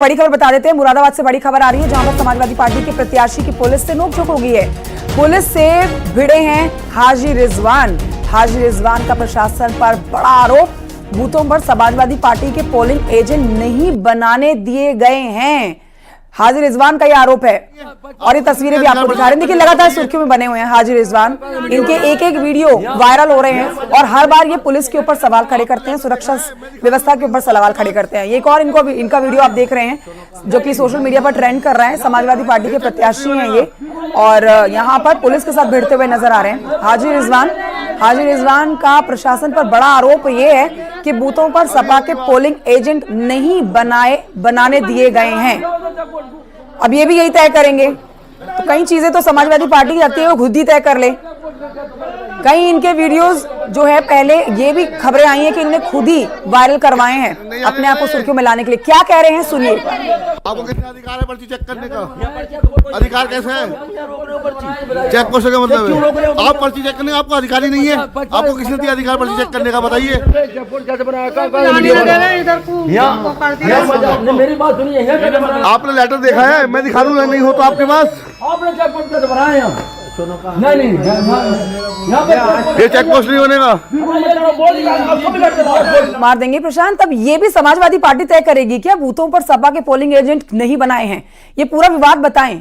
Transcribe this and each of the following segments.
बड़ी खबर बता देते हैं। मुरादाबाद से बड़ी खबर आ रही है, जहां पर समाजवादी पार्टी के प्रत्याशी की पुलिस से नोकझोंक हो गई है। पुलिस से भिड़े हैं हाजी रिजवान। हाजी रिजवान का प्रशासन पर बड़ा आरोप, बूथों पर समाजवादी पार्टी के पोलिंग एजेंट नहीं बनाने दिए गए हैं। हाजी रिजवान का ये आरोप है और ये तस्वीरें भी आपको दिखा रहे हैं। देखिए, लगातार सुर्खियों में बने हुए हैं हाजी रिजवान। इनके एक एक वीडियो वायरल हो रहे हैं और हर बार ये पुलिस के ऊपर सवाल खड़े करते हैं, सुरक्षा व्यवस्था के ऊपर सवाल खड़े करते हैं। एक और इनका वीडियो आप देख रहे हैं जो कि सोशल मीडिया पर ट्रेंड कर रहा है। समाजवादी पार्टी के प्रत्याशी हैं ये और यहाँ पर पुलिस के साथ भिड़ते हुए नजर आ रहे हैं हाजी रिजवान का प्रशासन पर बड़ा आरोप ये है कि बूथों पर सपा के पोलिंग एजेंट नहीं बनाने दिए गए हैं। अब ये भी यही तय करेंगे, तो कई चीजें तो समाजवादी पार्टी की लगती है वो खुद ही तय कर ले। कई इनके वीडियोस जो है, पहले ये भी खबरें आई हैं कि इन्होंने खुद ही वायरल करवाए हैं अपने आप को सुर्खियों में लाने के लिए। क्या कह रहे हैं सुनिए। आपको कितना अधिकार है पर्ची चेक करने का? अधिकार कैसे है? चेक पोस्ट का मतलब है आप पर्ची चेक करने का आपको अधिकार ही नहीं है। आपको किसने दिया अधिकार पर्ची चेक करने का, बताइए। आपने लेटर देखा है? मैं दिखा दूं, नहीं हो तो आपके पास नहीं ये चेक पोस्ट नहीं होने का मार देंगे। प्रशांत, अब ये भी समाजवादी पार्टी तय करेगी क्या बूथों पर सपा के पोलिंग एजेंट नहीं बनाए हैं? ये पूरा विवाद बताएं।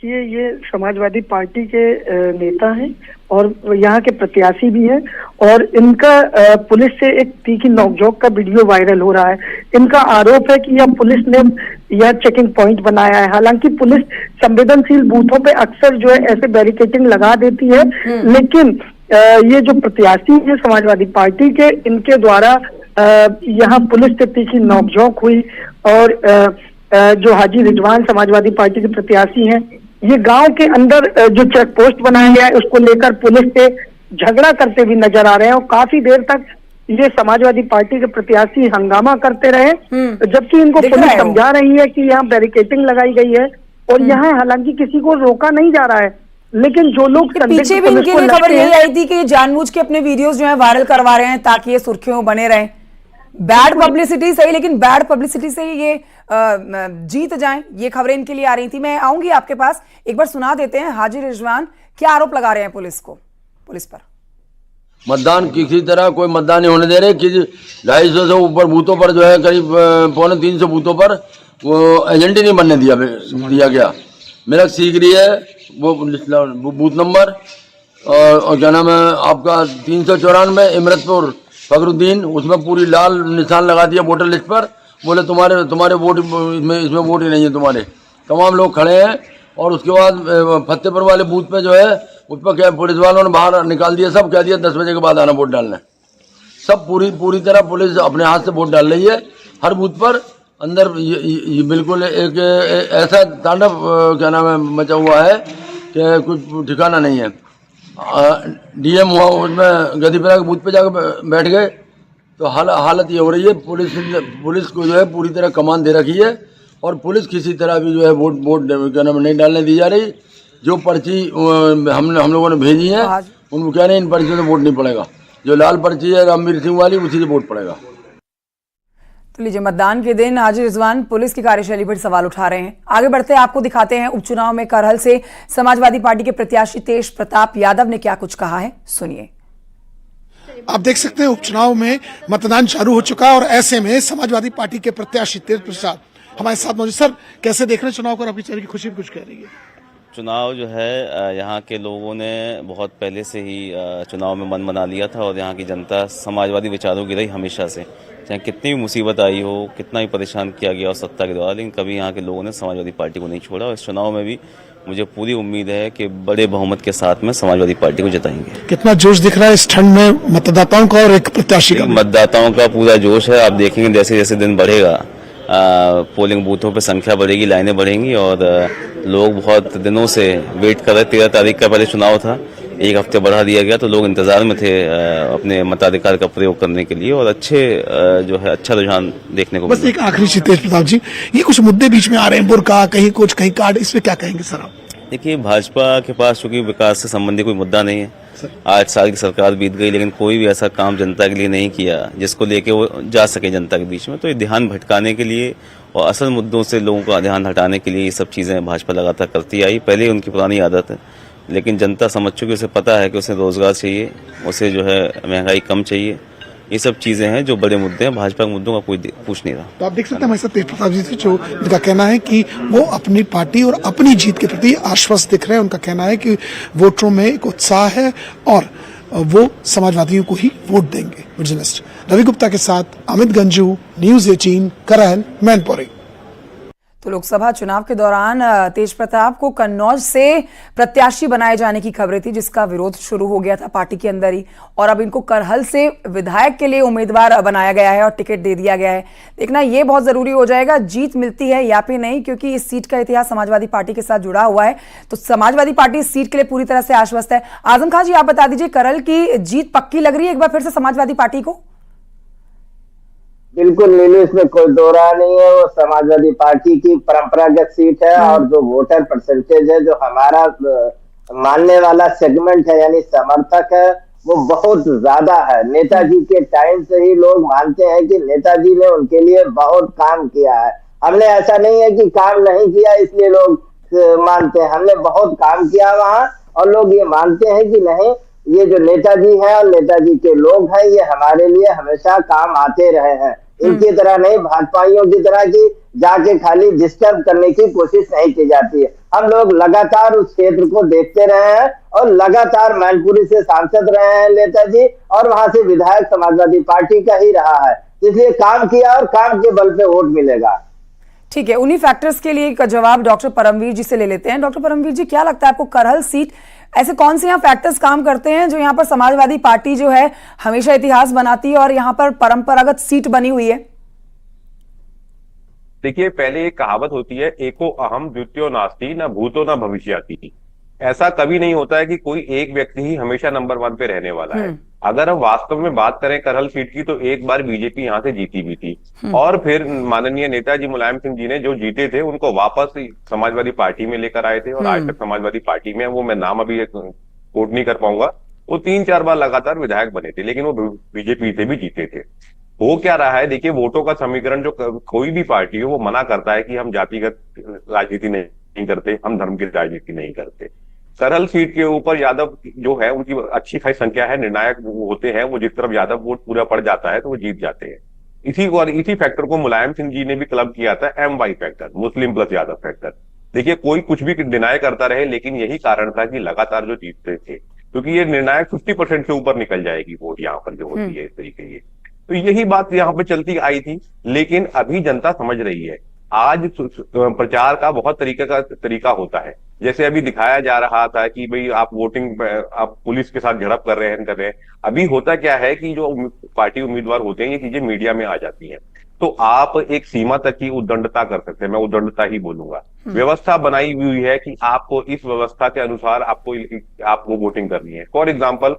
ये समाजवादी पार्टी के नेता हैं और यहाँ के प्रत्याशी भी हैं और इनका पुलिस से एक तीखी नोकझोंक का वीडियो वायरल हो रहा है। इनका आरोप है कि यह पुलिस ने यह चेकिंग पॉइंट बनाया है। हालांकि पुलिस संवेदनशील बूथों पे अक्सर जो है ऐसे बैरिकेडिंग लगा देती है, लेकिन ये जो प्रत्याशी है समाजवादी पार्टी के, इनके द्वारा यहाँ पुलिस से तीखी नोकझोंक हुई और जो हाजी रिजवान समाजवादी पार्टी के प्रत्याशी हैं, ये गांव के अंदर जो चेक पोस्ट बनाया गया है उसको लेकर पुलिस से झगड़ा करते हुए नजर आ रहे हैं और काफी देर तक ये समाजवादी पार्टी के प्रत्याशी हंगामा करते रहे, जबकि इनको पुलिस समझा रही है कि यहाँ बैरिकेडिंग लगाई गई है और यहाँ हालांकि किसी को रोका नहीं जा रहा है। लेकिन जो लोग पीछे भी इनके लिए खबर यही आई थी कि ये जानबूझ के अपने वीडियोस जो है वायरल करवा रहे हैं ताकि ये सुर्खियों में बने रहें। बैड पब्लिसिटी सही, लेकिन बैड पब्लिसिटी से ही ये जीत जाएं, ये खबरें इनके लिए आ रही थी। मैं आऊंगी आपके पास, एक बार सुना देते हैं हाजी रिजवान क्या आरोप लगा रहे हैं पुलिस पर। मतदान किसी तरह कोई मतदान नहीं होने दे रहे। 250 से ऊपर बूथों पर जो है करीब 250 बूथों पर वो एजेंट ही नहीं बनने दिया गया। मेरा सीकरी है वो बूथ नंबर और क्या नाम है आपका 394 इमरतपुर फखरुद्दीन, उसमें पूरी लाल निशान लगा दिया वोटर लिस्ट पर। बोले तुम्हारे वोट इसमें वोट ही नहीं है तुम्हारे। तमाम लोग खड़े हैं और उसके बाद फतेहपुर वाले बूथ पे जो है उस पर क्या पुलिस वालों ने बाहर निकाल दिया, सब कह दिया 10 बजे के बाद आना वोट डालने। सब पूरी तरह पुलिस अपने हाथ से वोट डाल रही है हर बूथ पर। अंदर ये बिल्कुल एक ऐसा तांडव क्या नाम है मचा हुआ है कि कुछ ठिकाना नहीं है। डीएम हुआ उसमें गदीपुरा के बूथ पे जाकर बैठ गए, तो हालत ये हो रही है। पुलिस को जो है पूरी तरह कमान दे रखी है और पुलिस किसी तरह भी जो है वोट क्या नाम नहीं डालने दी जा रही। जो पर्ची हम लोगों ने भेजी है उनको क्या नहीं, इन पर्चियों से वोट नहीं पड़ेगा। जो लाल पर्ची है रामवीर सिंह वाली, उसी से वोट पड़ेगा। तो लीजिए, मतदान के दिन हाजी रिजवान पुलिस की कार्यशैली पर सवाल उठा रहे हैं। आगे बढ़ते आपको दिखाते हैं उपचुनाव में करहल से समाजवादी पार्टी के प्रत्याशी तेज प्रताप यादव ने क्या कुछ कहा है, सुनिए। आप देख सकते हैं उपचुनाव में मतदान चालू हो चुका है और ऐसे में समाजवादी पार्टी के प्रत्याशी तेज प्रताप हमारे साथ मौजूद। सर, कैसे देख रहे हैं चुनाव को? आपकी चेहरे की खुशी कुछ कह रही है? चुनाव जो है यहाँ के लोगों ने बहुत पहले से ही चुनाव में मन बना लिया था और यहाँ की जनता समाजवादी विचारों की रही हमेशा से। चाहे कितनी भी मुसीबत आई हो, कितना भी परेशान किया गया हो सत्ता के द्वारा, लेकिन कभी यहाँ के लोगों ने समाजवादी पार्टी को नहीं छोड़ा और इस चुनाव में भी मुझे पूरी उम्मीद है कि बड़े बहुमत के साथ में समाजवादी पार्टी को जिताएंगे। कितना जोश दिख रहा है इस ठंड में मतदाताओं का और एक प्रत्याशी का? मतदाताओं का पूरा जोश है। आप देखेंगे जैसे जैसे दिन बढ़ेगा पोलिंग बूथों पर संख्या बढ़ेगी, लाइनें बढ़ेंगी और लोग बहुत दिनों से वेट कर रहे। 13 तारीख का पहले चुनाव था, 1 हफ्ते बढ़ा दिया गया, तो लोग इंतजार में थे अपने मताधिकार का प्रयोग करने के लिए और जो है अच्छा रुझान देखने को। बस एक आखिरी चीज तेज प्रताप जी, ये कुछ मुद्दे बीच में आ रहे हैं, बुर्का कहीं कुछ कहीं कार्ड, इस पे क्या कहेंगे सर आप? देखिए, भाजपा के पास चूंकि विकास से संबंधित कोई मुद्दा नहीं है। 8 साल की सरकार बीत गई, लेकिन कोई भी ऐसा काम जनता के लिए नहीं किया जिसको लेके वो जा सके जनता के बीच में। तो ये ध्यान भटकाने के लिए और असल मुद्दों से लोगों का ध्यान हटाने के लिए ये सब चीज़ें भाजपा लगातार करती आई। पहले उनकी पुरानी आदत है, लेकिन जनता समझ चुकी, उसे पता है कि उसे रोजगार चाहिए, उसे जो है महंगाई कम चाहिए। ये सब चीजें हैं जो बड़े मुद्दे हैं। भाजपा के मुद्दों का कोई पूछ नहीं रहा। तो आप देख सकते हैं हमारे साथ तेज प्रताप जी से, जो उनका कहना है कि वो अपनी पार्टी और अपनी जीत के प्रति आश्वस्त दिख रहे हैं। उनका कहना है कि वोटरों में एक उत्साह है और वो समाजवादियों को ही वोट देंगे। जर्नलिस्ट रवि गुप्ता के साथ अमित गंजू, न्यूज़ 18, करैल, मैनपुरी। तो लोकसभा चुनाव के दौरान तेज प्रताप को कन्नौज से प्रत्याशी बनाए जाने की खबरें थी, जिसका विरोध शुरू हो गया था पार्टी के अंदर ही, और अब इनको करहल से विधायक के लिए उम्मीदवार बनाया गया है और टिकट दे दिया गया है। देखना ये बहुत जरूरी हो जाएगा, जीत मिलती है या फिर नहीं, क्योंकि इस सीट का इतिहास समाजवादी पार्टी के साथ जुड़ा हुआ है। तो समाजवादी पार्टी इस सीट के लिए पूरी तरह से आश्वस्त है। आजम खान जी, आप बता दीजिए, करहल की जीत पक्की लग रही है एक बार फिर से समाजवादी पार्टी को? बिल्कुल नीलू, इसमें कोई दो राय नहीं है। वो समाजवादी पार्टी की परंपरागत सीट है और जो वोटर परसेंटेज है, जो हमारा मानने वाला सेगमेंट है यानी समर्थक है, वो बहुत ज्यादा है। नेताजी के टाइम से ही लोग मानते हैं कि नेताजी ने उनके लिए बहुत काम किया है। हमने ऐसा नहीं है कि काम नहीं किया इसलिए लोग मानते हैं, हमने बहुत काम किया वहां और लोग ये मानते हैं कि नहीं, ये जो नेताजी हैं और नेताजी के लोग हैं, ये हमारे लिए हमेशा काम आते रहे हैं। इनकी तरह नहीं, भाजपाइयों की तरह की जाके खाली डिस्टर्ब करने की कोशिश नहीं की जाती है। हम लोग लगातार उस क्षेत्र को देखते रहे हैं और लगातार मैनपुरी से सांसद रहे हैं नेताजी, और वहां से विधायक समाजवादी पार्टी का ही रहा है। इसलिए काम किया और काम के बल पे वोट मिलेगा। ठीक है, उन्हीं फैक्टर्स के लिए का जवाब डॉक्टर परमवीर जी से ले लेते हैं। डॉक्टर परमवीर जी, क्या लगता है आपको, करहल सीट ऐसे कौन से यहाँ फैक्टर्स काम करते हैं जो यहाँ पर समाजवादी पार्टी जो है हमेशा इतिहास बनाती है और यहाँ पर परंपरागत सीट बनी हुई है? देखिए, पहले एक कहावत होती है, एको अहम द्वितीयो नास्ति, न भूतो न भविष्यति। ऐसा कभी नहीं होता है कि कोई एक व्यक्ति ही हमेशा नंबर 1 पे रहने वाला है। अगर हम वास्तव में बात करें करहल सीट की, तो एक बार बीजेपी यहाँ से जीती भी थी और फिर माननीय नेताजी मुलायम सिंह जी ने जो जीते थे उनको वापस समाजवादी पार्टी में लेकर आए थे और आज तक समाजवादी पार्टी में, वो मैं नाम अभी कोट नहीं कर पाऊंगा, वो 3-4 बार लगातार विधायक बने थे, लेकिन वो बीजेपी से भी जीते थे। हो क्या रहा है, देखिए, वोटों का समीकरण जो कोई भी पार्टी हो वो मना करता है कि हम जातिगत राजनीति नहीं करते, हम धर्म की राजनीति नहीं करते। करहल सीट के ऊपर यादव जो है उनकी अच्छी खासी संख्या है, निर्णायक होते हैं, वो जिस तरफ यादव वोट पूरा पड़ जाता है तो वो जीत जाते हैं। इसी फैक्टर को मुलायम सिंह जी ने भी क्लब किया था, MY factor, Muslim plus Yadav factor. देखिए, कोई कुछ भी डिनाय करता रहे, लेकिन यही कारण था कि लगातार जो जीतते थे, क्योंकि ये निर्णायक 50% से ऊपर निकल जाएगी वोट यहाँ पर जो होती है इस तरीके की। तो यही बात यहाँ पे चलती आई थी, लेकिन अभी जनता समझ रही है। आज प्रचार का बहुत तरीका होता है, जैसे अभी दिखाया जा रहा था कि भाई आप वोटिंग, आप पुलिस के साथ झड़प कर रहे हैं। अभी होता क्या है कि जो पार्टी उम्मीदवार होते हैं, ये चीजें मीडिया में आ जाती हैं, तो आप एक सीमा तक की उद्दंडता कर सकते हैं, मैं उद्दंडता ही बोलूंगा। व्यवस्था बनाई हुई है कि आपको इस व्यवस्था के अनुसार आपको वोटिंग करनी है। फॉर एग्जाम्पल,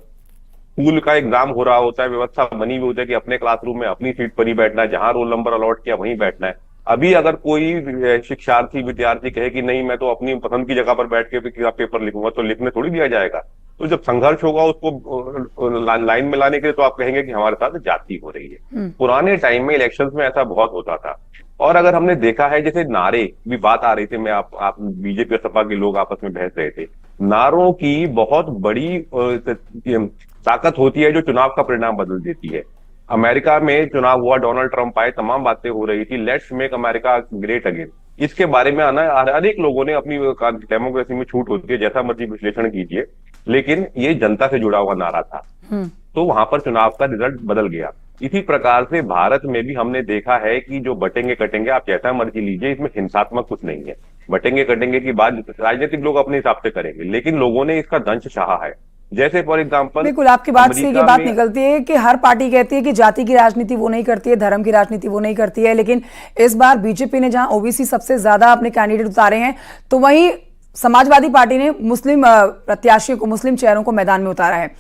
स्कूल का एग्जाम हो रहा होता है, व्यवस्था बनी हुई होती है कि अपने क्लासरूम में अपनी सीट पर ही बैठना है, जहां रोल नंबर अलॉट किया वहीं बैठना है। अभी अगर कोई शिक्षार्थी विद्यार्थी कहे कि नहीं, मैं तो अपनी पसंद की जगह पर बैठ के पेपर लिखूंगा, तो लिखने थोड़ी दिया जाएगा। तो जब संघर्ष होगा उसको लाइन में लाने के लिए, तो आप कहेंगे कि हमारे साथ जाति हो रही है। पुराने टाइम में इलेक्शंस में ऐसा बहुत होता था। और अगर हमने देखा है, जैसे नारे भी बात आ रही थी, मैं आप बीजेपी और सपा के लोग आपस में बहस रहे थे, नारों की बहुत बड़ी ताकत होती है जो चुनाव का परिणाम बदल देती है। अमेरिका में चुनाव हुआ, डोनाल्ड ट्रंप आए, तमाम बातें हो रही थी, let's make America great again. इसके बारे में अनेक लोगों ने, अपनी डेमोक्रेसी में छूट होती है, जैसा मर्जी विश्लेषण कीजिए, लेकिन ये जनता से जुड़ा हुआ नारा था, तो वहां पर चुनाव का रिजल्ट बदल गया। इसी प्रकार से भारत में भी हमने देखा है कि जो बटेंगे कटेंगे, आप जैसा मर्जी लीजिए, इसमें हिंसात्मक कुछ नहीं है। बटेंगे कटेंगे की बात राजनीतिक लोग अपने हिसाब से करेंगे, लेकिन लोगों ने इसका दंश चाहा है। जैसे फॉर एग्जांपल, बिल्कुल आपकी बात से ये बात निकलती है कि हर पार्टी कहती है कि जाति की राजनीति वो नहीं करती है, धर्म की राजनीति वो नहीं करती है, लेकिन इस बार बीजेपी ने जहां ओबीसी सबसे ज्यादा अपने कैंडिडेट उतारे हैं, तो वहीं समाजवादी पार्टी ने मुस्लिम प्रत्याशियों को, मुस्लिम चेहरों को मैदान में उतारा है।